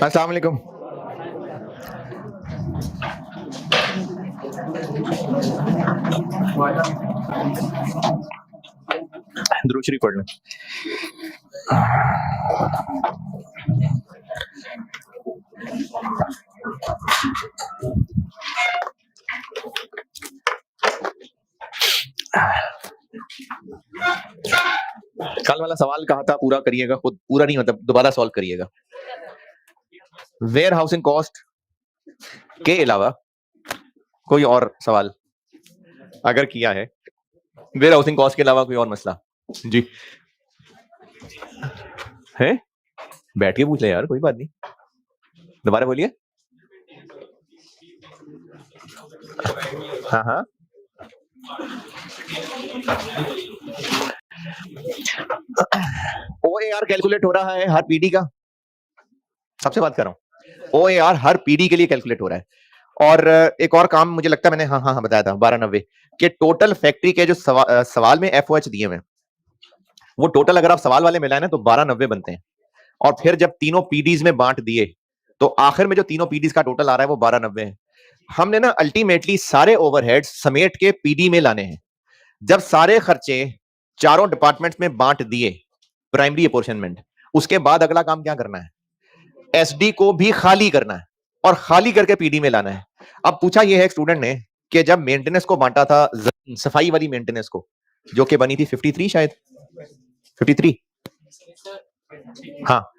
अस्सलाम वालेकुम। दुरूद शरीफ पढ़ लें। कल वाला सवाल कहा था पूरा करिएगा, खुद पूरा नहीं मतलब दोबारा सॉल्व करिएगा। वेयर हाउसिंग कॉस्ट के अलावा कोई और सवाल अगर किया है, वेयर हाउसिंग कॉस्ट के अलावा कोई और मसला जी है? बैठ के पूछ ले यार, कोई बात नहीं। दोबारा बोलिए। हाँ हाँ, OAR कैलकुलेट हो रहा है हर पीडी का। सबसे बात कर रहा हूँ, OAR हर पीडी के लिए कैलकुलेट हो रहा है। और एक और काम मुझे लगता है मैंने हाँ बताया था 1290 के टोटल फैक्ट्री के जो सवाल में FOH दिए हुए, वो टोटल अगर आप सवाल वाले मिलाए ना तो 1290 बनते हैं। और फिर जब तीनों पीडीज में बांट दिए तो आखिर में जो तीनों पीडीज का टोटल आ रहा है वो 1290 है। हमने ना अल्टीमेटली सारे ओवरहेड्स समेट के पीडी में लाने हैं। जब सारे खर्चे चारों डिपार्टमेंट्स में बांट दिए प्राइमरी अपोर्शनमेंट, उसके बाद अगला काम क्या करना है? एसडी को भी खाली करना है और खाली करके पीडी में लाना है। अब पूछा यह है स्टूडेंट ने कि जब मेंटेनेंस को बांटा था, सफाई वाली मेंटेनेंस को, जो कि बनी थी 53 शायद 53, हाँ,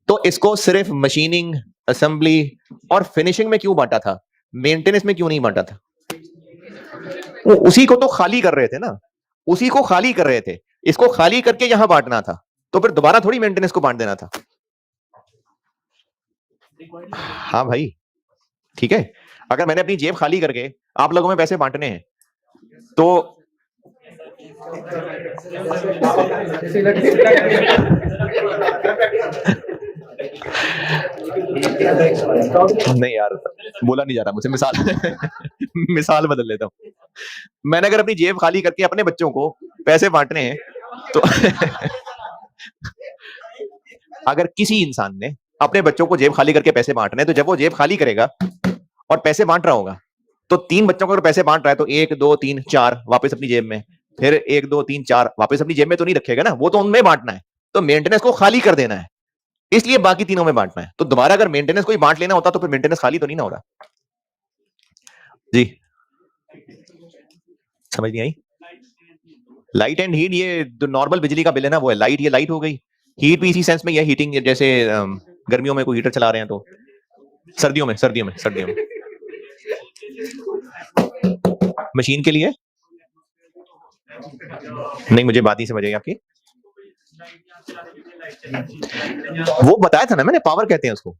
तो इसको सिर्फ मशीनिंग, असेंबली और फिनिशिंग में क्यों बांटा था? मेंटेनेंस में क्यों नहीं बांटा था? वो उसी को तो खाली कर रहे थे ना, उसी को खाली कर रहे थे। इसको खाली करके यहां बांटना था, तो फिर दोबारा थोड़ी मेंटेनेंस को बांट देना था। हाँ भाई, ठीक है। अगर मैंने अपनी जेब खाली करके आप लोगों में पैसे बांटने हैं तो नहीं यार, बोला नहीं जा रहा मुझसे, मिसाल मिसाल बदल लेता हूं। मैंने अगर अपनी जेब खाली करके अपने बच्चों को पैसे बांटने हैं तो अगर किसी इंसान ने अपने बच्चों को जेब खाली करके पैसे बांटने, तो जब वो जेब खाली करेगा और पैसे बांट रहा होगा तो 3 बच्चों को अगर पैसे बांट रहा है तो 1 2 3 4 वापस अपनी जेब में, फिर 1 2 3 4 वापस अपनी जेब में तो नहीं रखेगा ना, वो तो उनमें बांटना है। तो मेंटेनेंस को खाली कर देना है, इसलिए बाकी तीनों में बांटना है। तो दोबारा अगर मेंटेनेंस कोई बांट लेना होता तो फिर मेंटेनेंस खाली तो नहीं ना हो रहा जी। समझ नहीं आई? लाइट एंड हीट, ये जो नॉर्मल बिजली का बिल है ना वो है लाइट, ये लाइट हो गई। हीट भी इसी सेंस में, ये हीटिंग, जैसे गर्मियों में कोई हीटर चला रहे हैं तो सर्दियों में मशीन के लिए नहीं, मुझे बात नहीं समझ आई आपकी। वो बताया था ना मैंने, पावर कहते हैं उसको।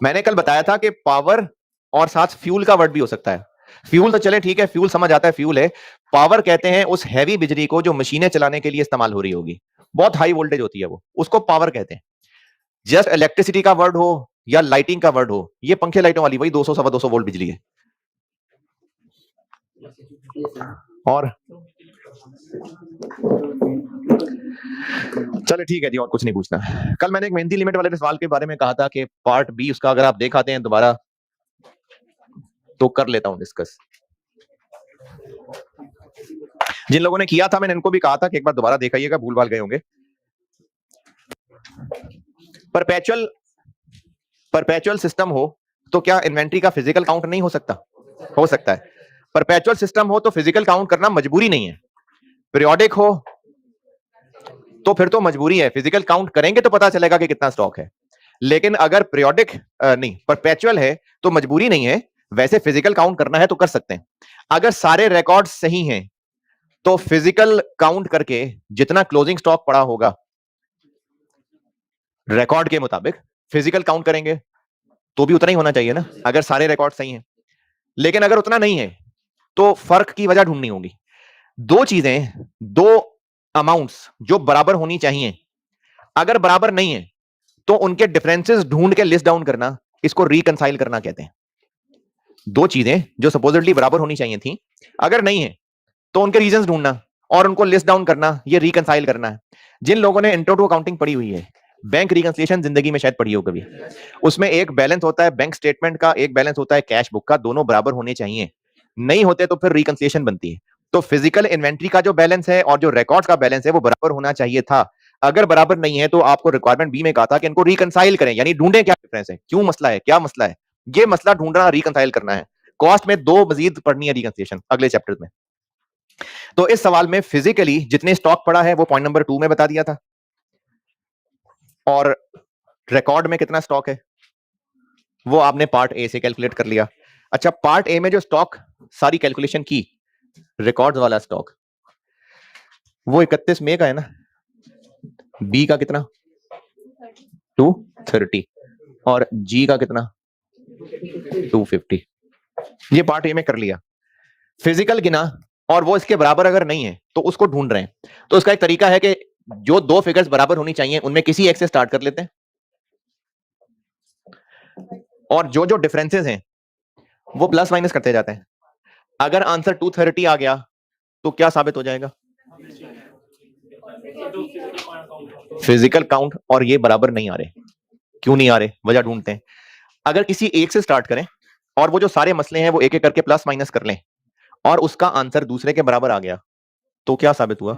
मैंने कल बताया था कि पावर और साथ फ्यूल का वर्ड भी हो सकता है। फ्यूल तो चले ठीक है, फ्यूल समझ आता है, फ्यूल है। पावर कहते हैं उस हैवी बिजली को जो मशीनें चलाने के लिए इस्तेमाल हो रही होगी, बहुत हाई वोल्टेज होती है वो, उसको पावर कहते हैं। जस्ट इलेक्ट्रिसिटी का वर्ड हो या लाइटिंग का वर्ड हो, ये पंखे लाइटों वाली वही 200 सवा 200 वोल्ट बिजली है। और चलो ठीक है जी, और कुछ नहीं पूछना। कल मैंने एक मेहनती लिमिट वाले सवाल के बारे में कहा था कि पार्ट बी उसका अगर आप देखाते हैं दोबारा तो कर लेता हूं डिस्कस। जिन लोगों ने किया था मैंने इनको भी कहा था कि एक बार दोबारा देखाइएगा, भूल भाल गए होंगे। परपेचुअल सिस्टम हो तो क्या इन्वेंट्री का फिजिकल काउंट नहीं हो सकता? हो सकता है। परपेचुअल सिस्टम हो तो फिजिकल काउंट करना मजबूरी नहीं है। पीरियोडिक हो तो फिर तो मजबूरी है, फिजिकल काउंट करेंगे तो पता चलेगा कि कितना स्टॉक है। लेकिन अगर पीरियोडिक नहीं, परपेचुअल है तो मजबूरी नहीं है, वैसे फिजिकल काउंट करना है तो कर सकते हैं। अगर सारे रिकॉर्ड सही हैं तो फिजिकल काउंट करके जितना क्लोजिंग स्टॉक पड़ा होगा रिकॉर्ड के मुताबिक, फिजिकल काउंट करेंगे तो भी उतना ही होना चाहिए ना, अगर सारे रिकॉर्ड सही हैं। लेकिन अगर उतना नहीं है तो फर्क की वजह ढूंढनी होगी। दो चीजें, दो अमाउंट्स जो बराबर होनी चाहिए, अगर बराबर नहीं है तो उनके डिफरेंसेस ढूंढ के लिस्ट डाउन करना, इसको रिकंसाइल करना कहते हैं। दो चीजें जो सपोजिटली बराबर होनी चाहिए थी, अगर नहीं है तो उनके रीजंस ढूंढना और उनको लिस्ट डाउन करना, ये रिकंसाइल करना है। जिन लोगों ने इंट्रो टू अकाउंटिंग पढ़ी हुई है बैंक रिकंसिलिएशन जिंदगी में शायद पढ़ी हो कभी। उसमें एक बैलेंस होता है बैंक स्टेटमेंट का, एक बैलेंस होता है कैश बुक का, दोनों बराबर होने चाहिए, नहीं होते तो फिर रिकंसिलिएशन बनती है। तो फिजिकल इन्वेंट्री का जो बैलेंस है और जो रिकॉर्ड का बैलेंस है वो बराबर होना चाहिए था। अगर बराबर नहीं है तो आपको रिक्वायरमेंट बी में कहा था कि इनको रिकंसाइल करें, यानी ढूंढें क्या डिफरेंस है, क्यों मसला है, क्या मसला है, ये मसला ढूंढना, रिकंसाइल करना है। कॉस्ट में 2 मजीद पढ़नी है रिकंसिलिएशन अगले चैप्टर में। तो इस सवाल में फिजिकली जितने स्टॉक पड़ा है वो पॉइंट नंबर 2 में बता दिया था, और रिकॉर्ड में कितना स्टॉक है वो आपने पार्ट ए से कैलकुलेट कर लिया। अच्छा, पार्ट ए में जो स्टॉक सारी कैलकुलेशन की, रिकॉर्ड वाला स्टॉक वो 31 मई का है ना, बी का कितना 230 और जी का कितना 250। ये पार्ट ए में कर लिया। फिजिकल गिना और वो इसके बराबर अगर नहीं है तो उसको ढूंढ रहे हैं। तो इसका एक तरीका है कि जो 2 फिगर्स बराबर होनी चाहिए उनमें किसी एक से स्टार्ट कर लेते हैं, और जो जो डिफरेंसेस हैं वो प्लस माइनस करते जाते हैं। अगर आंसर 230 आ गया तो क्या साबित हो जाएगा, फिजिकल काउंट और ये बराबर नहीं आ रहे। क्यों नहीं आ रहे, वजह ढूंढते हैं। अगर किसी एक से स्टार्ट करें और वो जो सारे मसले हैं वो एक एक करके प्लस माइनस कर लें और उसका आंसर दूसरे के बराबर आ गया तो क्या साबित हुआ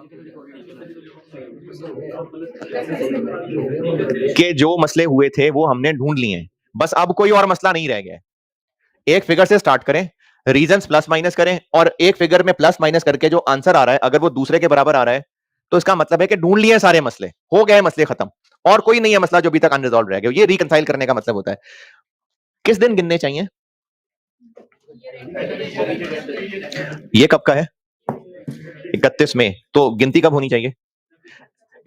कि जो मसले हुए थे वो हमने ढूंढ लिए हैं, बस अब कोई और मसला नहीं रह गया है। एक फिगर से स्टार्ट करें, रीजंस प्लस माइनस करें और एक फिगर में प्लस माइनस करके जो आंसर आ रहा है अगर वो दूसरे के बराबर आ रहा है तो इसका मतलब है कि ढूंढ लिए सारे मसले, हो गए मसले खत्म, और कोई नहीं है मसला जो अभी तक अनरिजॉल्व रह गया। ये रिकंसाइल करने का मतलब होता है। किस दिन गिनने चाहिए, ये कब का है 31 में, तो गिनती कब होनी चाहिए,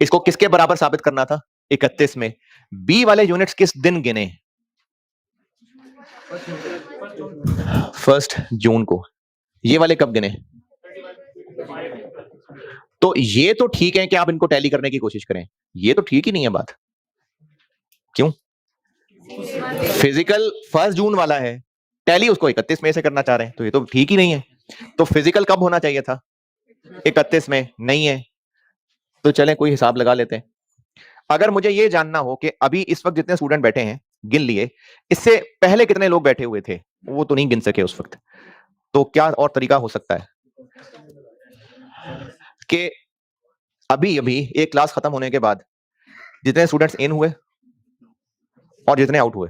इसको किसके बराबर साबित करना था 31 में। बी वाले यूनिट्स किस दिन गिने, 1 जून को। ये वाले कब गिने, तो ये तो ठीक है कि आप इनको टैली करने की कोशिश करें, ये तो ठीक ही नहीं है बात। क्यों, फिजिकल 1 जून वाला है, टैली उसको 31 में से करना चाह रहे हैं, तो ये तो ठीक ही नहीं है। तो फिजिकल कब होना चाहिए था 31 में, नहीं है, तो चलें कोई हिसाब लगा लेते हैं। अगर मुझे ये जानना हो कि अभी इस वक्त जितने स्टूडेंट बैठे हैं गिन लिए, इससे पहले कितने लोग बैठे हुए थे वो तो नहीं गिन सके उस वक्त, तो क्या और तरीका हो सकता है कि अभी अभी एक क्लास खत्म होने के बाद जितने स्टूडेंट्स इन हुए और जितने आउट हुए,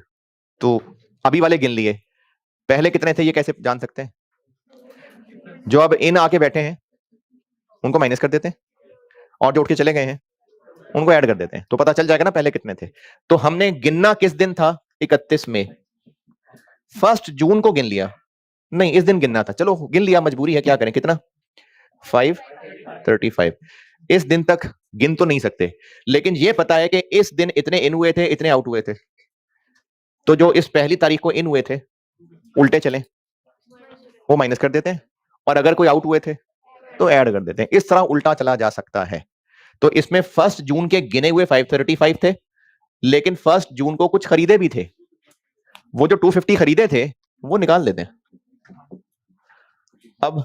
तो अभी वाले गिन लिए, पहले कितने थे ये कैसे जान सकते हैं, जो अब इन आके बैठे हैं उनको माइनस कर देते हैं और जो उठ के चले गए हैं उनको ऐड कर देते हैं, तो पता चल जाएगा ना पहले कितने थे। तो हमने गिनना किस दिन था 31 में, 1 जून को गिन लिया, नहीं इस दिन गिनना था, चलो गिन लिया, मजबूरी है क्या करें, कितना 535। इस दिन तक गिन तो नहीं सकते, लेकिन ये पता है कि इस दिन इतने इन हुए थे, इतने आउट हुए थे, तो जो इस पहली तारीख को इन हुए थे उल्टे चलें वो माइनस कर देते हैं, और अगर कोई आउट हुए थे तो ऐड कर देते हैं। इस तरह उल्टा चला जा सकता है। तो इसमें 1 जून के गिने हुए 535 थे, लेकिन 1 जून को कुछ खरीदे भी थे, वो जो 250 खरीदे थे वो निकाल देते हैं। अब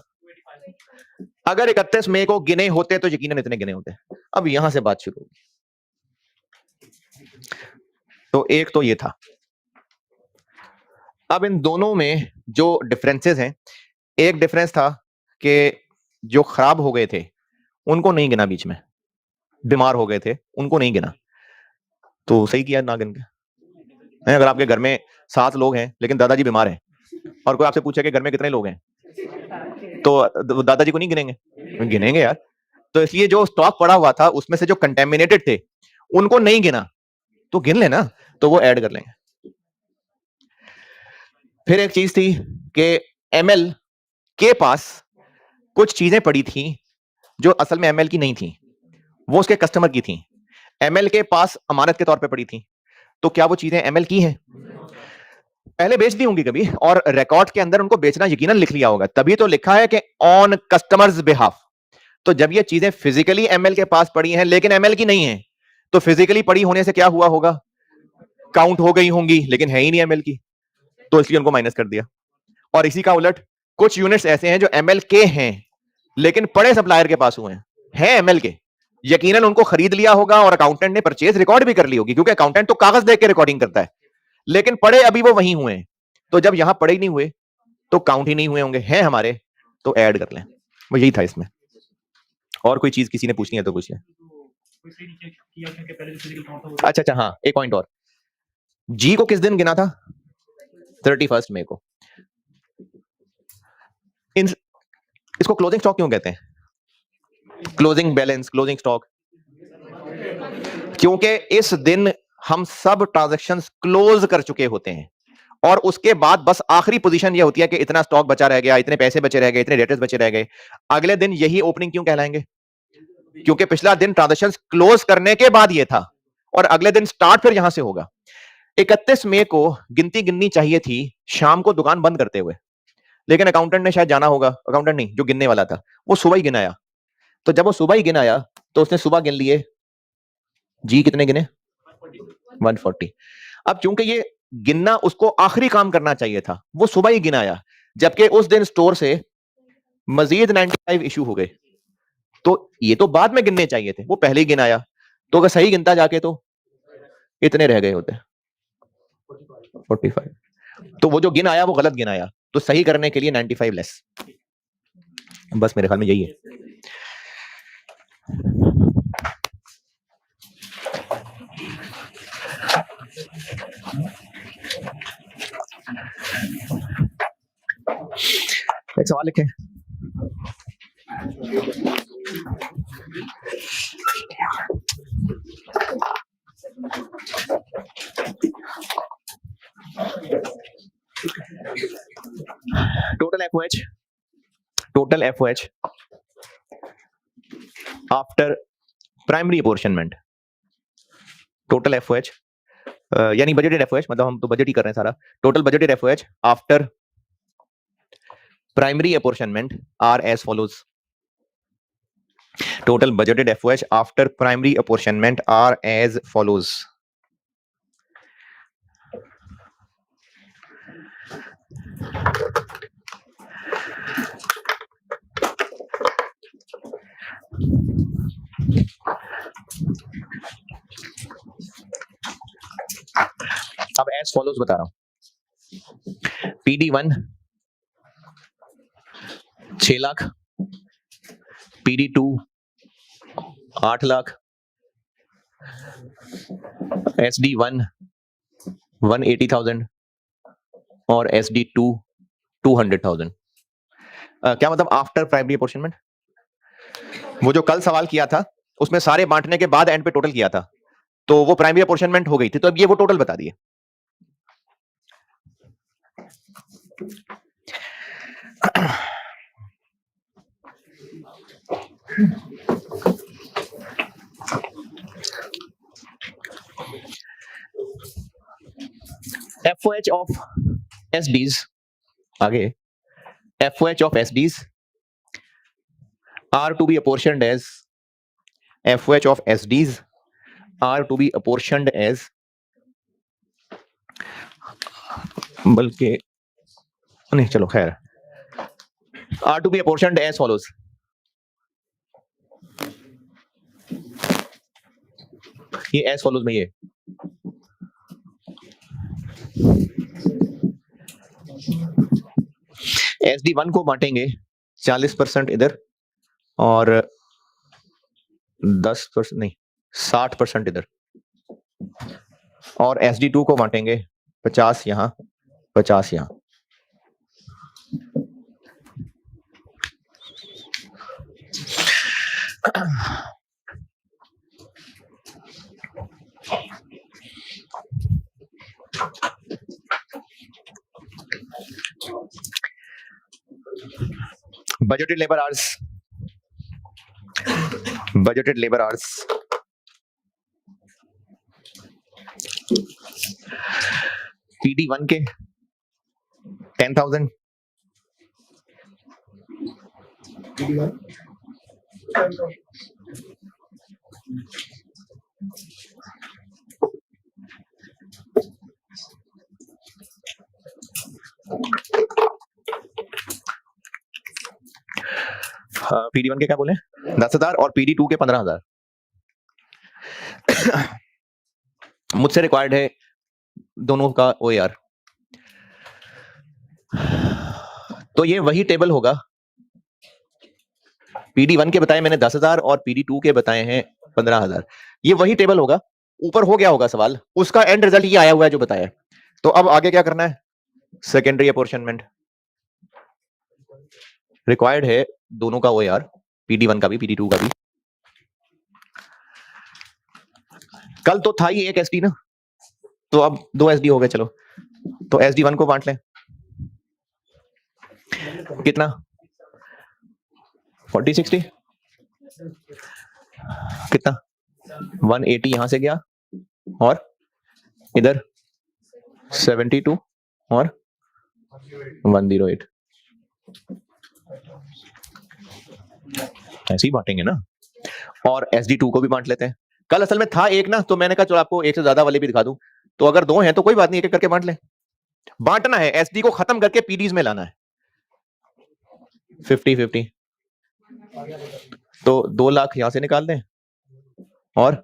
अगर 31 मई को गिने होते तो यकीनन इतने गिने होते। अब यहां से बात शुरू होगी। तो एक तो ये था। अब इन दोनों में जो डिफरेंसेस हैं, एक डिफरेंस था कि जो खराब हो गए थे उनको नहीं गिना, बीच में बीमार हो गए थे उनको नहीं गिना, तो सही किया ना गिन के। अगर आपके घर में 7 लोग हैं लेकिन दादाजी बीमार हैं और कोई आपसे पूछे कि घर में कितने लोग हैं, तो दादाजी को नहीं गिनेंगे, गिनेंगे यार। तो इसलिए जो स्टॉक पड़ा हुआ था उसमें से जो कंटेमिनेटेड थे उनको नहीं गिना, तो गिन लेना, तो वो ऐड कर लेंगे। फिर एक चीज थी कि एमएल के पास कुछ चीजें पड़ी थी जो असल में एमएल की नहीं थी, वो उसके कस्टमर की थी, एमएल के पास अमानत के तौर पे पड़ी थी, तो क्या वो चीजें एमएल की हैं, पहले बेच दी होंगी कभी, और रिकॉर्ड के अंदर उनको बेचना यकीनन लिख लिया होगा, तभी तो लिखा है कि ऑन कस्टमर्स बिहाफ। तो जब ये चीजें फिजिकली एमएल के पास पड़ी हैं लेकिन एमएल की नहीं है, तो फिजिकली पड़ी होने से क्या हुआ होगा, काउंट हो गई होंगी, लेकिन है ही नहीं एमएल की, तो इसलिए उनको माइनस कर दिया। और इसी का उलट कुछ यूनिट्स ऐसे हैं जो एमएल के हैं लेकिन पड़े सप्लायर के पास हुए हैं एमएल के, यकीनन उनको खरीद लिया होगा और अकाउंटेंट ने परचेज रिकॉर्ड भी कर ली होगी, क्योंकि अकाउंटेंट तो कागज देख के रिकॉर्डिंग करता है, लेकिन पड़े अभी वो वहीं हुए हैं। तो जब यहां पड़े ही नहीं हुए तो काउंट ही नहीं हुए होंगे, हैं हमारे, तो ऐड कर लें। वो यही था इसमें। और कोई चीज किसी ने पूछनी है तो पूछ लें। अच्छा अच्छा, हाँ एक पॉइंट और, जी को किस दिन गिना था? 31 मई को। इसको क्लोजिंग स्टॉक क्यों कहते हैं? क्लोजिंग बैलेंस, क्लोजिंग स्टॉक, क्योंकि इस दिन हम सब ट्रांजैक्शंस क्लोज कर चुके होते हैं और उसके बाद बस आखिरी पोजीशन ये होती है कि इतना स्टॉक बचा रह गया, इतने पैसे बचे रह गए, इतने डेटर्स बचे रह गए। अगले दिन यही ओपनिंग क्यों कहलाएंगे? क्योंकि पिछला दिन ट्रांजैक्शंस क्लोज करने के बाद ये था और अगले दिन स्टार्ट फिर यहां से होगा। 31 मई को गिनती गिननी चाहिए थी शाम को दुकान बंद करते हुए, लेकिन अकाउंटेंट ने शायद जाना होगा, अकाउंटेंट नहीं जो गिनने वाला था, वो सुबह ही गिनाया। तो जब वो सुबह ही गिनाया तो उसने सुबह गिन लिए, जी कितने गिने? 140। अब चूंकि ये गिनना उसको आखिरी काम करना चाहिए था, वो सुबह ही गिनाया, जबकि उस दिन स्टोर से मजीद 95 इशू हो गए, तो ये तो बाद में गिनने चाहिए थे, वो पहले ही गिनाया। तो अगर सही गिनता जाके तो इतने रह गए होते 45। तो वो जो गिन आया वो गलत गिनाया, तो सही करने के लिए 95 लेस। बस मेरे ख्याल में यही है। एक सवाल लिखें। Total FOH after primary apportionment, total FOH यानी बजटेड एफओएच, मतलब हम तो बजट ही कर रहे हैं सारा। Total budgeted FOH after primary apportionment are as follows. Total budgeted FOH after primary apportionment are as follows. अब एज फॉलोज बता रहा हूं। PD1 6 lakh, PD2 8 lakh, SD1 180,000 और SD2 200,000। क्या मतलब आफ्टर प्राइमरी अपॉर्शनमेंट? वो जो कल सवाल किया था उसमें सारे बांटने के बाद एंड पे टोटल किया था, तो वो प्राइमरी अपॉर्शनमेंट हो गई थी, तो अब ये वो टोटल बता दिए। FOH of SDs, आगे FOH of SDs are to be apportioned as FOH of SDs are to be apportioned as, बल्कि नहीं चलो खैर, are to be apportioned as follows. ये as follows में ये SD1 को बांटेंगे 40% इधर और 10% नहीं 60% इधर, और SD2 को बांटेंगे 50 यहां 50 यहां। budgeted labor hours, PD1 के 10,000, PD1 के क्या बोले 10,000 और PD2 के 15,000। मुझसे रिक्वायर्ड है दोनों का OAR। तो ये वही टेबल होगा, PD1 के बताए मैंने 10,000 और PD2 के बताए हैं 15,000। ये वही टेबल होगा, ऊपर हो गया होगा सवाल, उसका एंड रिजल्ट ये आया हुआ है जो बताया। तो अब आगे क्या करना है, सेकेंडरी अपॉर्शनमेंट। रिक्वायर्ड है दोनों का OAR, PD1 का भी PD2 का भी। कल तो था ही एक SD ना, तो अब 2 SD हो गए। चलो तो SD1 को बांट लें, कितना 40 60, कितना 180 यहां से गया और इधर 72 और 108। ऐसे ही बांटेंगे ना, और SD2 को भी बांट लेते हैं। कल असल में था एक ना, तो मैंने कहा चलो आपको एक से ज्यादा वाले भी दिखा दूं। तो अगर 2 हैं तो कोई बात नहीं, एक एक करके बांट लें। बांटना है, SD को खत्म करके PDs में लाना है। 50-50, तो 2 लाख यहां से निकाल दें और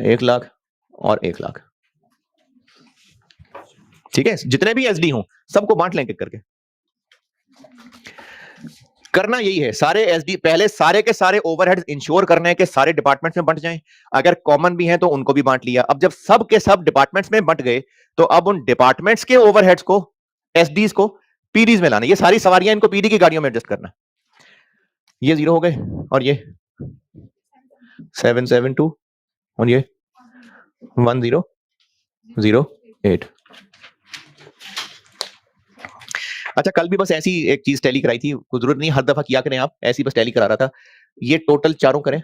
1 लाख और 1 लाख। ठीक है, जितने भी SD हो सबको बांट लें एक एक करके। करना यही है, सारे SD पहले सारे के सारे ओवरहेड्स इंश्योर करने के सारे डिपार्टमेंट्स में बंट जाएं। अगर कॉमन भी हैं तो उनको भी बांट लिया। अब जब सब के सब डिपार्टमेंट्स में बंट गए तो अब उन डिपार्टमेंट्स के ओवरहेड्स को, SDs को PDs में लाना। ये सारी सवारियां इनको PD की गाड़ियों में एडजस्ट करना। ये 0 हो गए और ये 772 और ये 1008। अच्छा, कल भी बस ऐसी एक चीज टैली कराई थी, कोई जरूरत नहीं हर दफा किया करें आप, ऐसी बस टैली करा रहा था। ये टोटल चारों करें,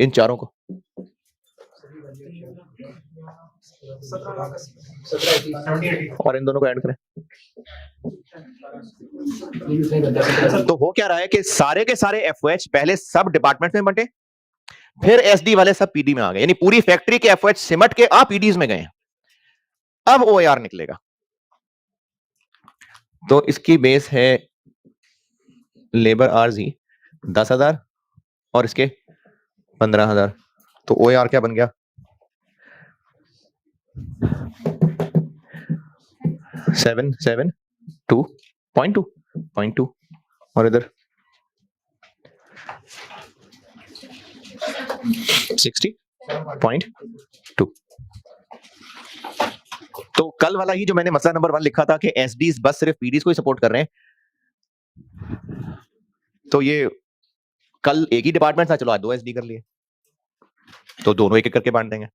इन चारों को और इन दोनों को ऐड करें। तो हो क्या रहा है कि सारे के सारे FOH पहले सब डिपार्टमेंट में बंटे, फिर SD वाले सब PD में आ गए, यानी पूरी फैक्ट्री के FOH सिमट के आप PDs में गए। अब OAR निकलेगा। तो इसकी बेस है लेबर आर्स ही 10,000 और इसके 15,000। तो OAR क्या बन गया, 772.2 और इधर 60.2। तो कल वाला ही जो मैंने मसला नंबर 1 लिखा था कि SDs बस सिर्फ PDs को ही सपोर्ट कर रहे हैं, तो ये कल एक ही डिपार्टमेंट था, चलो आज 2 SD कर लिए, तो दोनों एक एक करके बांट देंगे।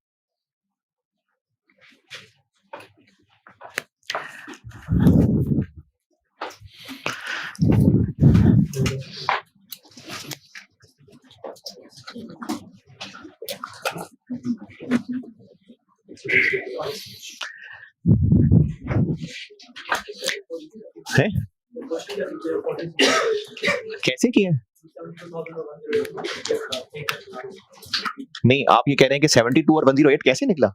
है कैसे किया? नहीं, आप ये कह रहे हैं कि 72 और 108 कैसे निकला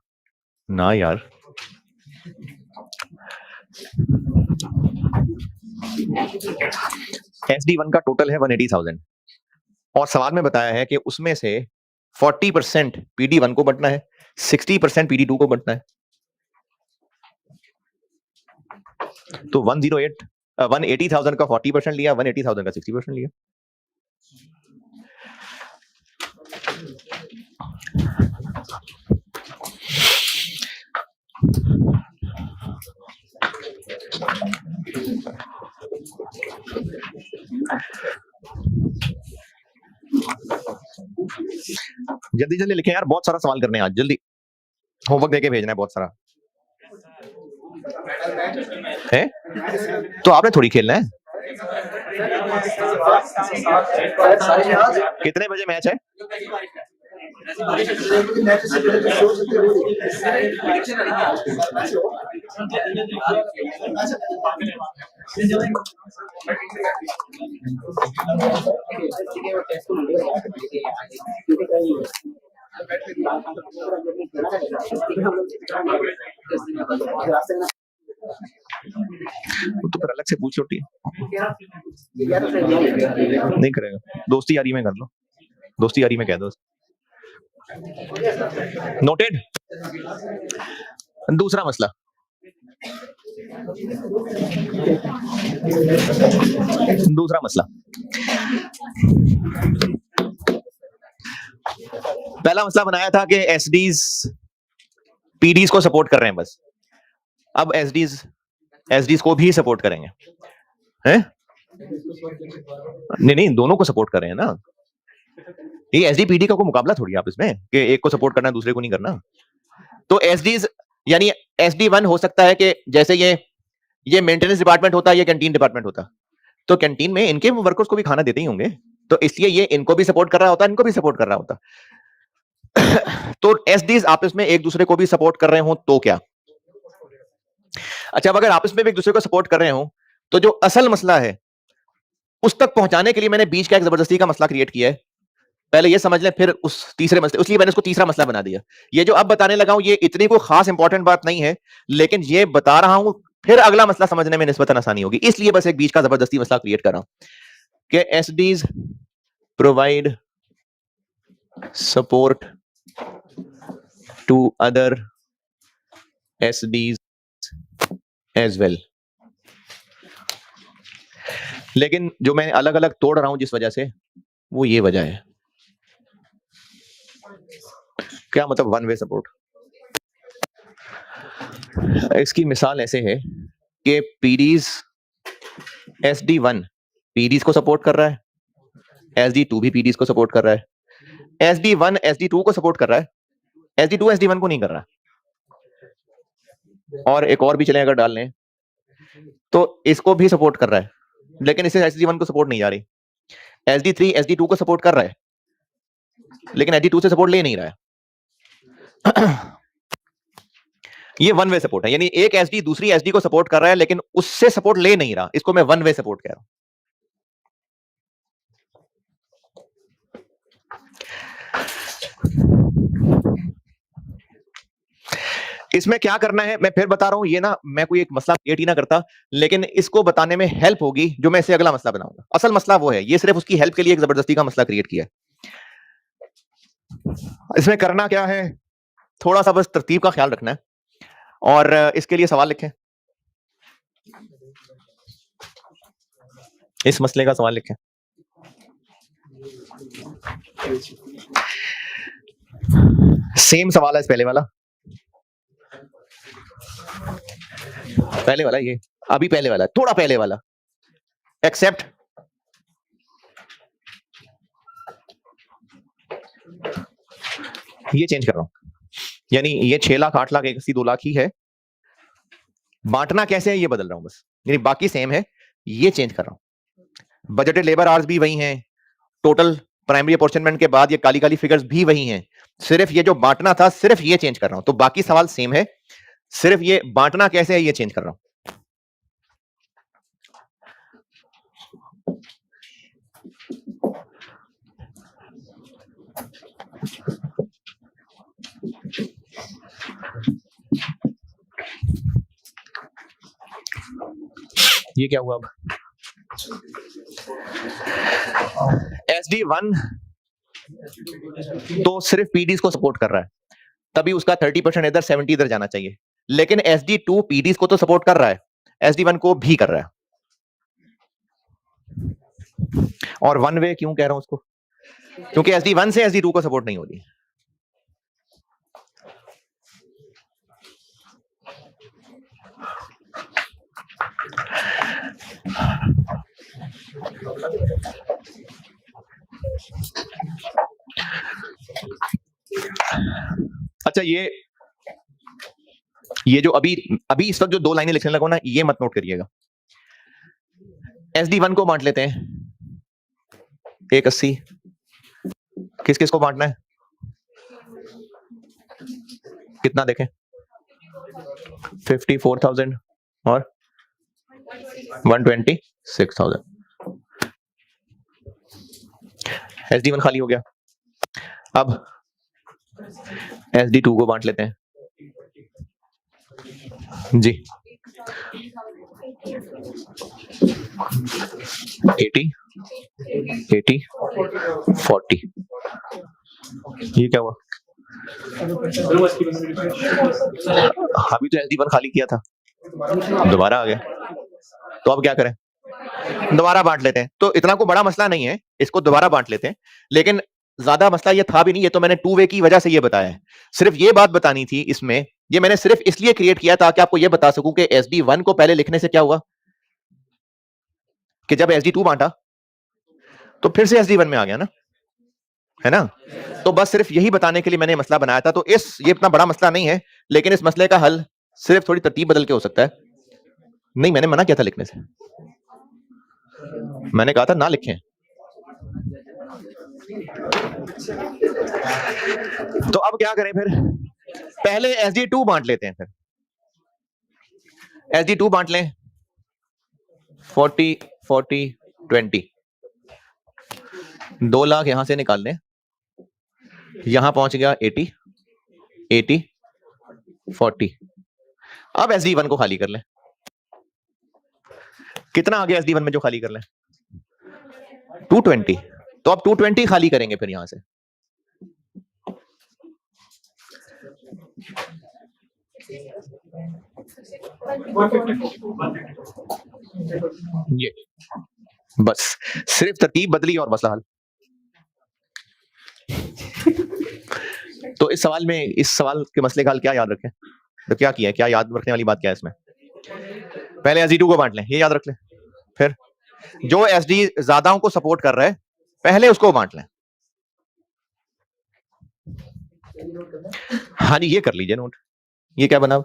ना यार। SD1 का टोटल है 180,000 और सवाल में बताया है कि उसमें से 40% PD1 को बंटना है, 60% PD2 को बंटना है। तो 180,000 का 40% लिया, 180,000 का 60% लिया। जल्दी जल्दी लिखें यार, बहुत सारा सवाल करने हैं आज, जल्दी होमवर्क देके भेजना है बहुत सारा है। तो आपने थोड़ी खेलना है। कितने बजे मैच है? तो फिर अलग से पूछ छोटी नहीं करेगा, दोस्ती यारी में कर लो, दोस्ती यारी में कह दो। नोटेड। दूसरा मसला, दूसरा मसला, पहला मसला बनाया था कि एसडीज पीडीज को सपोर्ट कर रहे हैं बस, अब एसडीज को भी सपोर्ट करेंगे हैं? नहीं नहीं, दोनों को सपोर्ट कर रहे हैं ना, ये एसडी पीडी का कोई मुकाबला थोड़ी आप इसमें कि एक को सपोर्ट करना है दूसरे को नहीं करना। तो एसडीज यानी एसडी 1 हो सकता है कि जैसे ये मेंटेनेंस डिपार्टमेंट होता है, ये कैंटीन डिपार्टमेंट होता, तो कैंटीन में इनके वर्कर्स को भी खाना देते ही होंगे, तो इसलिए ये इनको भी सपोर्ट कर रहा होता, इनको भी सपोर्ट कर रहा होता। तो एसडीज आपस में एक दूसरे को भी सपोर्ट कर रहे हो तो क्या? अच्छा, अगर आपस में भी एक दूसरे को सपोर्ट कर रहे हो तो जो असल मसला है उस तक पहुंचाने के लिए मैंने बीच का एक जबरदस्ती का मसला क्रिएट किया है। पहले ये समझ लें, फिर उस तीसरे मसले, इसलिए मैंने इसको तीसरा मसला बना दिया। ये जो अब बताने लगा हूं ये इतनी कोई खास इंपॉर्टेंट बात नहीं है, लेकिन ये बता रहा हूं फिर अगला मसला समझने में निस्बतन आसानी होगी, इसलिए बस एक बीच का जबरदस्ती मसला क्रिएट कर रहा हूं कि SDs provide support to other SDs as well. लेकिन जो मैं अलग अलग तोड़ रहा हूं जिस वजह से, वो ये वजह है। क्या मतलब वन वे सपोर्ट? इसकी मिसाल ऐसे है कि पीडीज SD1 पीडीज को सपोर्ट कर रहा है, SD2 भी पीडीज को सपोर्ट कर रहा है, SD1 SD2 को सपोर्ट कर रहा है, SD2 SD1 को नहीं कर रहा। और एक और भी चले अगर डाल लें तो इसको भी सपोर्ट कर रहा है, लेकिन इसे SD1 को सपोर्ट नहीं जा रही। SD3 SD2 को सपोर्ट कर रहा है, लेकिन SD2 से सपोर्ट ले नहीं रहा है। ये वन वे सपोर्ट है, यानी एक एसडी दूसरी एसडी को सपोर्ट कर रहा है लेकिन उससे सपोर्ट ले नहीं रहा, इसको मैं वन वे सपोर्ट कह रहा हूं। इसमें क्या करना है मैं फिर बता रहा हूं, ये ना मैं कोई एक मसला क्रिएट ही ना करता, लेकिन इसको बताने में हेल्प होगी जो मैं इससे अगला मसला बनाऊंगा। असल मसला वो है, ये सिर्फ उसकी हेल्प के लिए एक जबरदस्ती का मसला क्रिएट किया है। इसमें करना क्या है, थोड़ा सा बस तरतीब का ख्याल रखना है और इसके लिए सवाल लिखें, इस मसले का सवाल लिखें। सेम सवाल है इस पहले वाला, ये अभी पहले वाला, थोड़ा पहले वाला, एक्सेप्ट ये चेंज कर रहा हूं, यानी ये 6 लाख 8 लाख 81 2 लाख ही है, बांटना कैसे है ये बदल रहा हूं बस, यानी बाकी सेम है, ये चेंज कर रहा हूं। बजटेड लेबर आवर्स भी वही हैं, टोटल प्राइमरी अपॉर्चुनमेंट के बाद ये काली काली फिगर्स भी वही हैं, सिर्फ ये जो बांटना था सिर्फ ये चेंज कर रहा हूं, तो बाकी सवाल सेम है, सिर्फ ये बांटना कैसे है ये चेंज कर रहा हूं। ये क्या हुआ अब, SD1 तो सिर्फ पीडीज को सपोर्ट कर रहा है, तभी उसका 30% इधर 70 इधर जाना चाहिए, लेकिन SD2 पीडीज को तो सपोर्ट कर रहा है, SD1 को भी कर रहा है। और वन वे क्यों कह रहा हूं उसको, क्योंकि SD1 से SD2 को सपोर्ट नहीं हो रही। अच्छा, ये जो अभी इस वक्त जो 2 लाइनें लिखने लगा ना, ये मत नोट करिएगा। SD1 को बांट लेते हैं 180, किस किस को बांटना है, कितना देखें, 54,000 और 126,000। SD1 खाली हो गया, अब SD2 को बांट लेते हैं जी, 80 40, ये क्या हुआ, अभी तो SD1 खाली किया था, दोबारा आ गया, तो अब क्या करें? दोबारा बांट लेते हैं। तो इतना कोई बड़ा मसला नहीं है, इसको दोबारा बांट लेते हैं। लेकिन ज्यादा मसला ये था भी नहीं, ये तो मैंने टू वे की वजह से ये बताया है। सिर्फ ये बात बतानी थी इसमें, ये मैंने सिर्फ इसलिए क्रिएट किया ताकि आपको ये बता सकूं कि SD1 को पहले लिखने से क्या हुआ कि जब SD2 बांटा तो फिर से SD1 में आ गया ना, है ना? तो बस सिर्फ यही बताने के लिए मैंने मसला बनाया था। तो ये इतना बड़ा मसला नहीं है, लेकिन इस मसले का हल सिर्फ थोड़ी तरतीब बदल के हो सकता है। नहीं, मैंने मना किया था लिखने से, मैंने कहा था ना लिखें। तो अब क्या करें फिर? पहले SD2 बांट लेते हैं। फिर SD2 बांट लें 40 40 20, 2 लाख यहां से निकाल लें, यहां पहुंच गया 80 80 40। अब SD1 को खाली कर लें। कितना आ गया SD1 में जो खाली कर लें? 220। तो अब 220 खाली करेंगे फिर यहां से। ये बस सिर्फ तरतीब बदली और मसला हल। तो इस सवाल के मसले का हल क्या याद रखें? तो क्या किया है, क्या याद रखने वाली बात क्या है इसमें? पहले SD2 को बांट लें, ये याद रख लें। फिर जो SD ज्यादाओं को सपोर्ट कर रहा है पहले उसको बांट लें। हाँ जी, ये कर लीजिए नोट। ये क्या बना?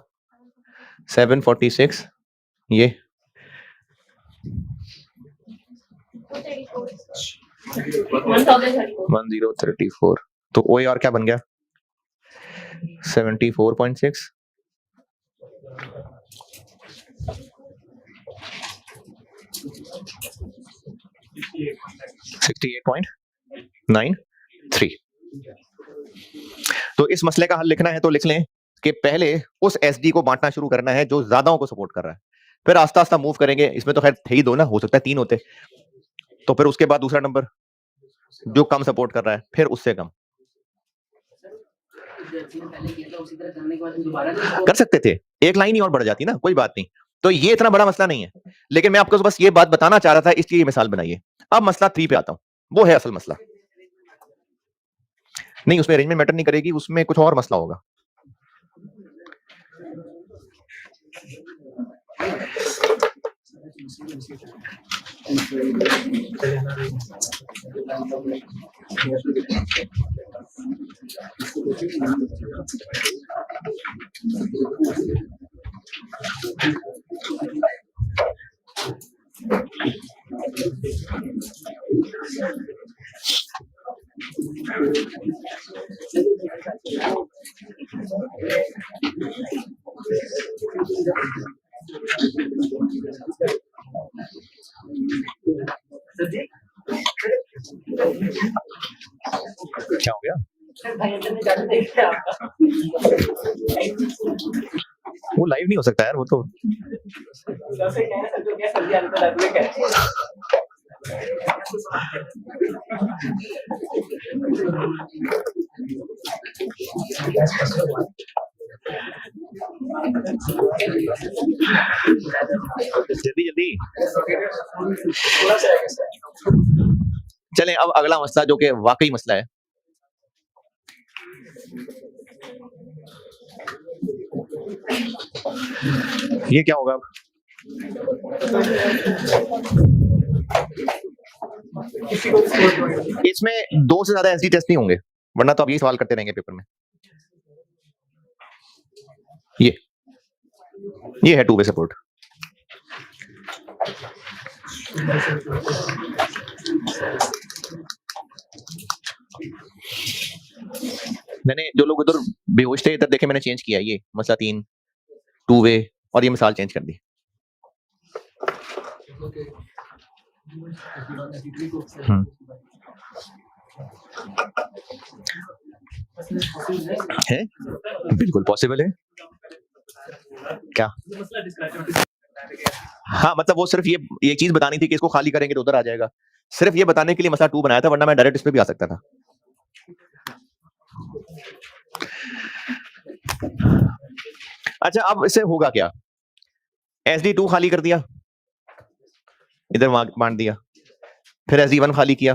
746, ये 1034। तो OAR क्या बन गया? 74.6, 68.93। तो इस मसले का हल लिखना है तो लिख लें कि पहले उस SD को बांटना शुरू करना है जो ज्यादाओं को सपोर्ट कर रहा है, फिर आस्ता आस्ता मूव करेंगे। इसमें तो खैर थे ही दो ना, हो सकता है 3 होते। तो फिर उसके बाद दूसरा नंबर जो कम सपोर्ट कर रहा है, फिर उससे कम कर सकते थे, एक लाइन ही और बढ़ जाती ना, कोई बात नहीं। तो ये इतना बड़ा मसला नहीं है, लेकिन मैं आपको बस ये बात बताना चाह रहा था, इसलिए ये मिसाल बनाइए। अब मसला 3 पे आता हूं, वो है असल मसला। नहीं, उसमें अरेंजमेंट मैटर नहीं करेगी, उसमें कुछ और मसला होगा। क्या हो गया? वो लाइव नहीं हो सकता यार, वो तो जल्दी जल्दी चलें। अब अगला मसला जो कि वाकई मसला है, ये क्या होगा? इसमें 2 से ज्यादा SD टेस्ट नहीं होंगे, वरना तो आप यही सवाल करते रहेंगे पेपर में। ये है 2 वे सपोर्ट। मैंने जो लोग उधर बेहोश थे इधर देखे, मैंने चेंज किया ये मसला 3 2 वे और ये मिसाल चेंज कर दी। है, बिल्कुल पॉसिबल है। क्या? हाँ, मतलब वो सिर्फ ये चीज बतानी थी कि इसको खाली करेंगे तो उधर आ जाएगा, सिर्फ ये बताने के लिए मसला 2 बनाया था, वरना मैं डायरेक्ट इस पे भी आ सकता था। अच्छा, अब इससे होगा क्या? SD2 खाली कर दिया, इधर बांट दिया, फिर SD1 खाली किया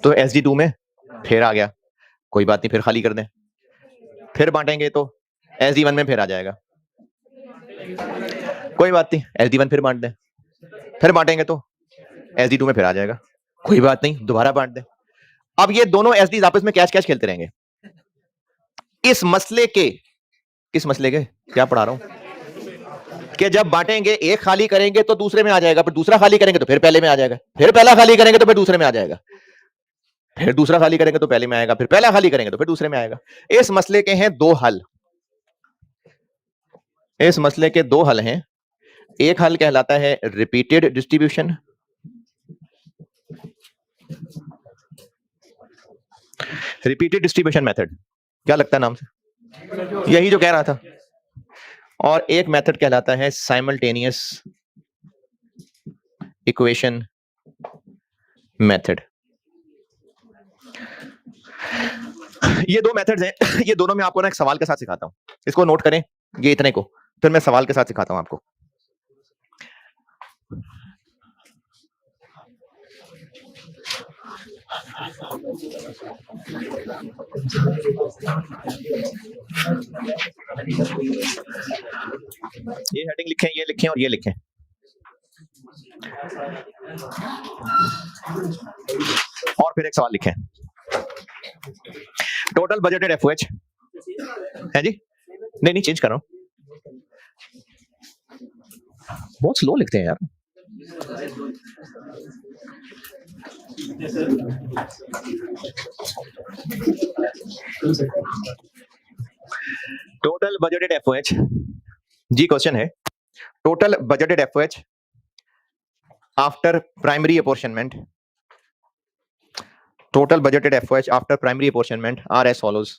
तो SD2 में फिर आ गया, कोई बात नहीं, फिर खाली कर दें, फिर बांटेंगे तो SD1 में फिर आ जाएगा, कोई बात नहीं, SD1 फिर बांट दें, फिर बांटेंगे तो SD2 में फिर आ जाएगा, कोई बात नहीं, दोबारा बांट दें। अब ये दोनों SD आपस में कैच कैच खेलते रहेंगे। इस मसले के क्या पढ़ा रहा हूं कि जब बांटेंगे, एक खाली करेंगे तो दूसरे में आ जाएगा, फिर दूसरा खाली करेंगे तो फिर पहले में आ जाएगा, फिर पहला खाली करेंगे तो फिर दूसरे में आ जाएगा, फिर दूसरा खाली करेंगे तो पहले में आएगा, फिर पहला खाली करेंगे तो फिर दूसरे में आएगा। इस मसले के हैं दो हल, इस मसले के दो हल हैं। एक हल कहलाता है repeated distribution, repeated distribution method, क्या लगता है नाम से? यही जो कह रहा था। और एक मेथड कहलाता है साइमल्टेनियस इक्वेशन मेथड। ये दो मेथड्स हैं, ये दोनों मैं आपको ना एक सवाल के साथ सिखाता हूं, इसको नोट करें, ये इतने को, फिर मैं सवाल के साथ सिखाता हूं आपको। ये हेडिंग लिखें, ये लिखें और ये लिखें। और फिर एक सवाल लिखें, टोटल बजटेड एफओएच है जी, नहीं चेंज कर रहा हूं, बहुत स्लो लिखते हैं यार। टोटल बजटेड एफओएच जी, क्वेश्चन है total budgeted FOH after primary apportionment, total budgeted FOH after primary apportionment are as follows.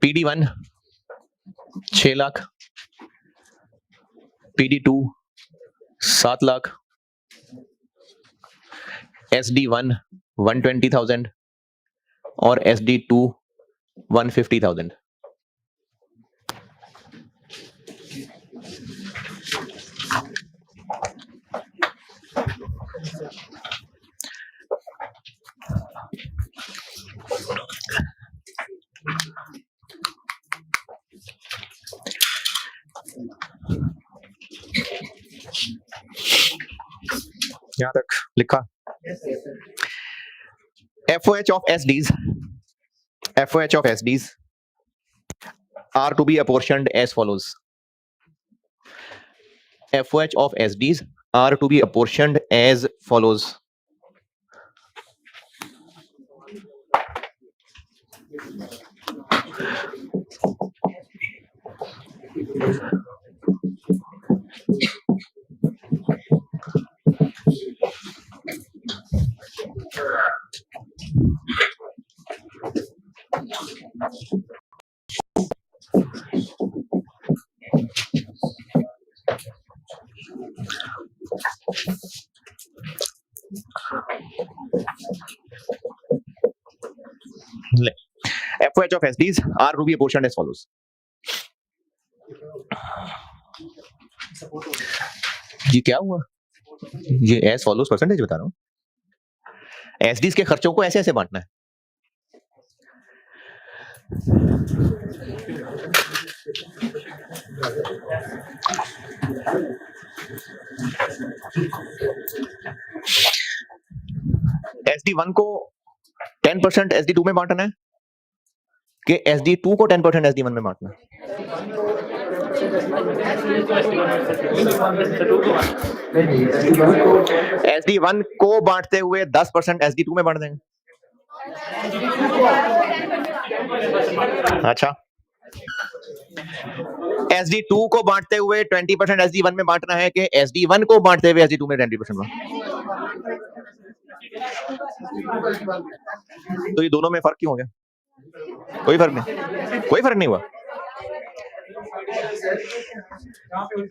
PD1 6 lakh, PD2 7 lakh, SD1 120,000 और SD2 150,000। यहां तक लिखा। FOH of SDs, FOH of SDs are to be apportioned as follows. FOH of SDs are to be apportioned as follows. FOH of SDs are to be apportioned as follows. जी क्या हुआ? ये as follows percentage बता रहा हूं। एसडीज के खर्चों को ऐसे ऐसे बांटना है। SD1 को 10% SD2 में बांटना है कि SD2 को 10% SD1 में बांटना है? SD1 को बांटते हुए 10% SD2 में बांट देंगे। अच्छा, SD2 को बांटते हुए 20% SD1 में बांटना है कि SD1 को बांटते हुए SD2 में 20% तो ये दोनों में फर्क क्यों हो गया? कोई फर्क नहीं, कोई फर्क नहीं हुआ।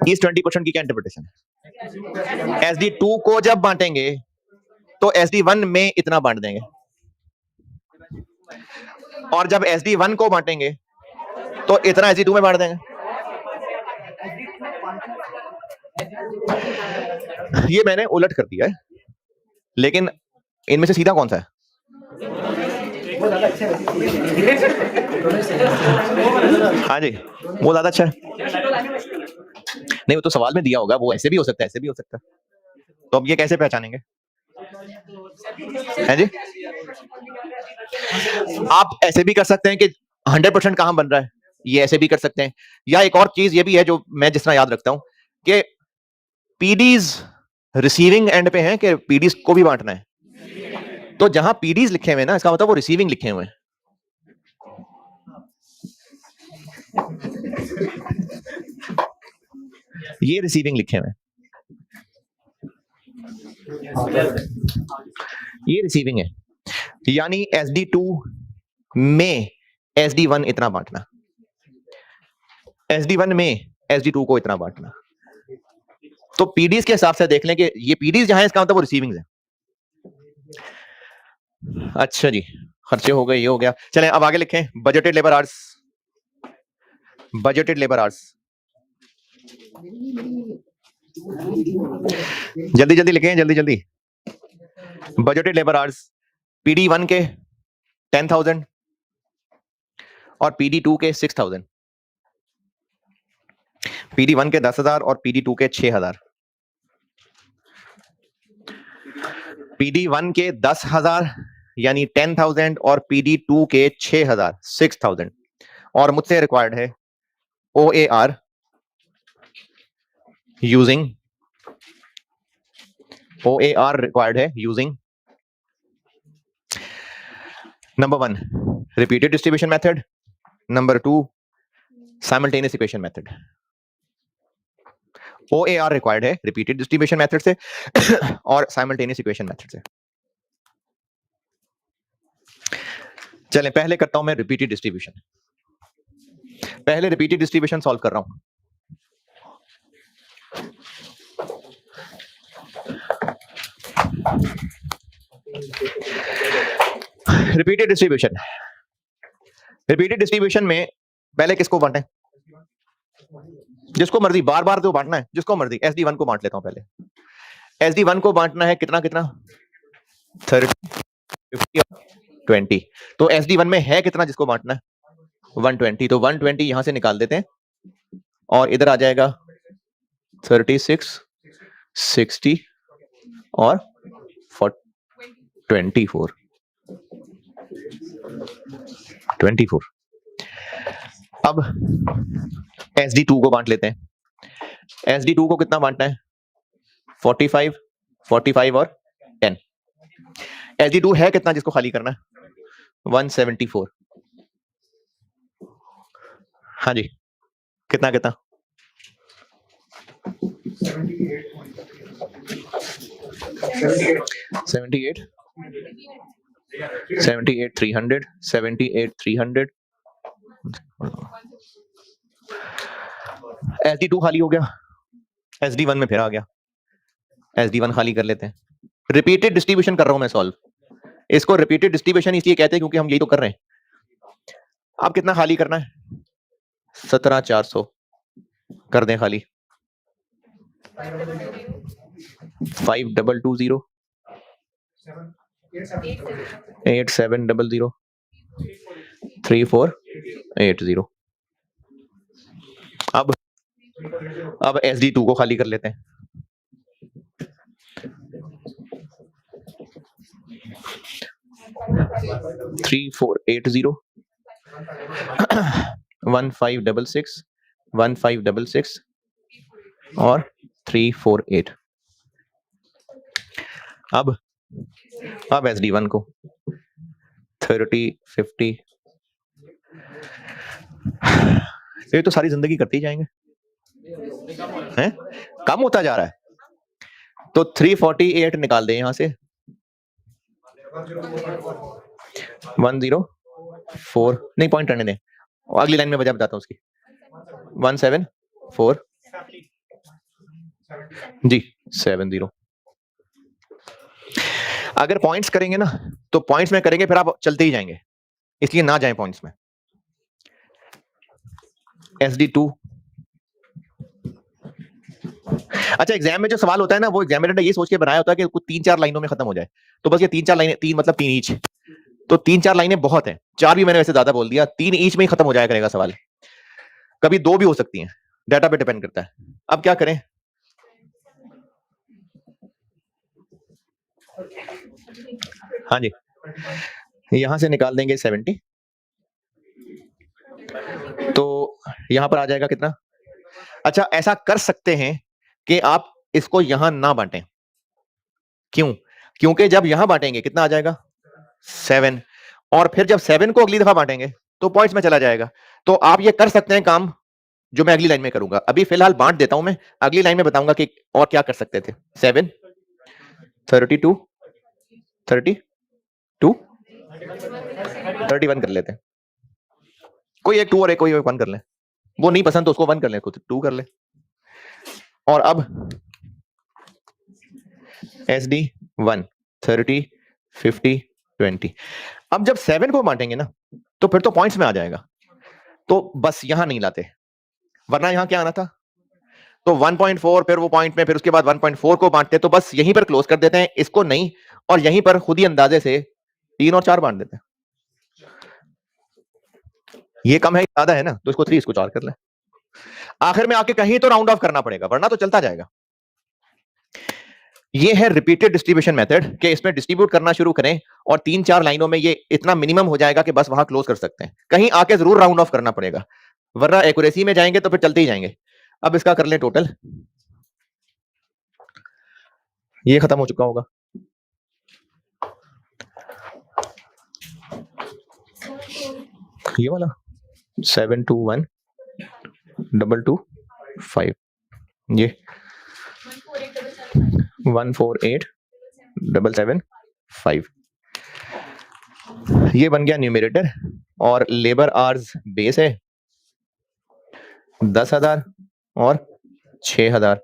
इस 20% की क्या इंटरप्रिटेशन है? SD2 को जब बांटेंगे तो SD1 में इतना बांट देंगे, और जब SD1 को बांटेंगे तो इतना SD2 में बांट देंगे। ये मैंने उलट कर दिया है, लेकिन इनमें से सीधा कौन सा है? हाँ जी, वो ज्यादा अच्छा है। नहीं, वो तो सवाल में दिया होगा, वो ऐसे भी हो सकता है, ऐसे भी हो सकता है। तो अब ये कैसे पहचानेंगे? है जी, आप ऐसे भी कर सकते हैं कि 100% कहां बन रहा है, ये ऐसे भी कर सकते हैं। या एक और चीज ये भी है जो मैं जिस तरह याद रखता हूं कि पीडीज रिसीविंग एंड पे हैं कि पीडीज को भी बांटना है। तो जहां पीडीज लिखे हुए हैं ना, इसका मतलब वो रिसीविंग लिखे हुए हैं। ये रिसीविंग लिखे हुए हैं, ये रिसीविंग है, यानी SD2 में SD1 इतना बांटना, SD1 में SD2 को इतना बांटना। तो पीडीज के हिसाब से देख लें कि ये पीडीज जहां है, इसका मतलब वो रिसीविंग है। अच्छा जी, खर्चे हो गए, ये हो गया। चलें अब आगे लिखें, budgeted labour hours. Budgeted labour hours जल्दी जल्दी लिखें, जल्दी जल्दी। बजटेड लेबर आवर्स PD1 के 10,000 और PD2 के 6,000। PD1 के 10,000 और PD2 के 6,000। PD1 के 10,000 यानी 10,000 और PD2 के 6,000 6,000। और मुझसे रिक्वायर्ड है OAR यूजिंग, OAR रिक्वायर्ड है using number 1 repeated distribution method, number 2 simultaneous equation method. OAR required है रिपीटेड डिस्ट्रीब्यूशन मेथड से और साइमल्टेनियस इक्वेशन मेथड से। चलें पहले करता हूं मैं रिपीटेड डिस्ट्रीब्यूशन। पहले रिपीटेड डिस्ट्रीब्यूशन सॉल्व कर रहा हूं। रिपीटेड डिस्ट्रीब्यूशन, रिपीटेड डिस्ट्रीब्यूशन में पहले किसको बांटें? जिसको मर्जी, बार बार तो बांटना है, जिसको मर्जी। SD1 को बांट लेता हूं पहले। SD1 को बांटना है कितना कितना? 30, 50 और 20। तो SD1 में है कितना जिसको बांटना है? 120। तो 120 यहां से निकाल देते हैं और इधर आ जाएगा 36, 60 और 24। 24। अब SD2 को बांट लेते हैं। SD2 को कितना बांटना है? 45, 45 और 10। SD2 है कितना जिसको खाली करना है? 174। हाँ जी, कितना कितना? 78, 78 300, 78 300। SD2 खाली हो गया, SD1 में फिर आ गया। SD1 खाली कर लेते हैं। रिपीटेड डिस्ट्रीब्यूशन कर रहा हूं मैं सॉल्व। इसको रिपीटेड डिस्ट्रीब्यूशन इसलिए कहते हैं क्योंकि हम यही तो कर रहे हैं। अब कितना खाली करना है? 17,400 कर दें खाली। 5220, 8700, 3480। अब SD2 को खाली कर लेते हैं। थ्री फोर एट 1566, 1566 और 348। अब SD1 को 30, 50। ये तो सारी जिंदगी करते ही जाएंगे हैं? कम होता जा रहा है। तो 348 निकाल दें यहां से। 104 नहीं, पॉइंट रहने दें, अगली लाइन में वजह बताता हूं उसकी। 174 जी 70। अगर पॉइंट्स करेंगे ना तो पॉइंट्स में करेंगे फिर आप चलते ही जाएंगे, इसलिए ना जाएं पॉइंट्स में। SD2। अच्छा, एग्जाम में जो सवाल होता है ना वो एग्जामिनर ने ये सोच के बनाया होता है कि कुछ 3-4 लाइनों में खत्म हो जाए, तो बस ये 3-4 लाइनें, 3 मतलब 3 ईच, तो 3-4 लाइनें बहुत है, 4 भी मैंने वैसे ज्यादा बोल दिया, 3 ईच में ही खत्म हो जाया करेगा सवाल, कभी 2 भी हो सकती हैं, डाटा पे डिपेंड करता है। अब क्या करें, हाँ जी, यहां से निकाल देंगे 70, तो यहां पर आ जाएगा कितना। अच्छा, ऐसा कर सकते हैं कि आप इसको यहां ना बांटें, क्यों, क्योंकि जब यहां बांटेंगे कितना आ जाएगा 7, और फिर जब 7 को अगली दफा बांटेंगे तो पॉइंट्स में चला जाएगा। तो आप ये कर सकते हैं काम, जो मैं अगली लाइन में करूंगा, अभी फिलहाल बांट देता हूं मैं, अगली लाइन में बताऊंगा कि और क्या कर सकते थे। 7 32 32 31 कर लेते हैं, कोई एक 2 और एक कोई 1 कर ले, वो नहीं पसंद तो उसको 1 कर ले, कुछ 2 कर ले। और अब SD1 30 50 20, अब जब 7 को बांटेंगे ना तो फिर तो पॉइंट्स में आ जाएगा, तो बस यहां नहीं लाते, वरना यहां क्या आना था, तो 1.4 फिर वो पॉइंट में, फिर उसके बाद 1.4 को बांटते, तो बस यहीं पर क्लोज कर देते हैं इसको नहीं, और यहीं पर खुद ही अंदाजे से 3 और 4 बांट देते हैं। ये कम है ज्यादा है ना, तो इसको 3 इसको 4 कर ले, आखिर में आके कहीं तो राउंड ऑफ करना पड़ेगा, वरना तो चलता जाएगा। ये है रिपीटेड डिस्ट्रीब्यूशन मेथड, कि इसमें डिस्ट्रीब्यूट करना शुरू करें और 3-4 लाइनों में ये इतना मिनिमम हो जाएगा कि बस वहां क्लोज कर सकते हैं, कहीं आके जरूर राउंड ऑफ करना पड़ेगा, वरना एक्यूरेसी में जाएंगे तो फिर चलते ही जाएंगे। अब इसका कर लें टोटल, ये खत्म हो चुका होगा, ये वाला 7212225, ये 148775, ये बन गया न्यूमरेटर, और लेबर आवर्स बेस है 10,000 और 6,000,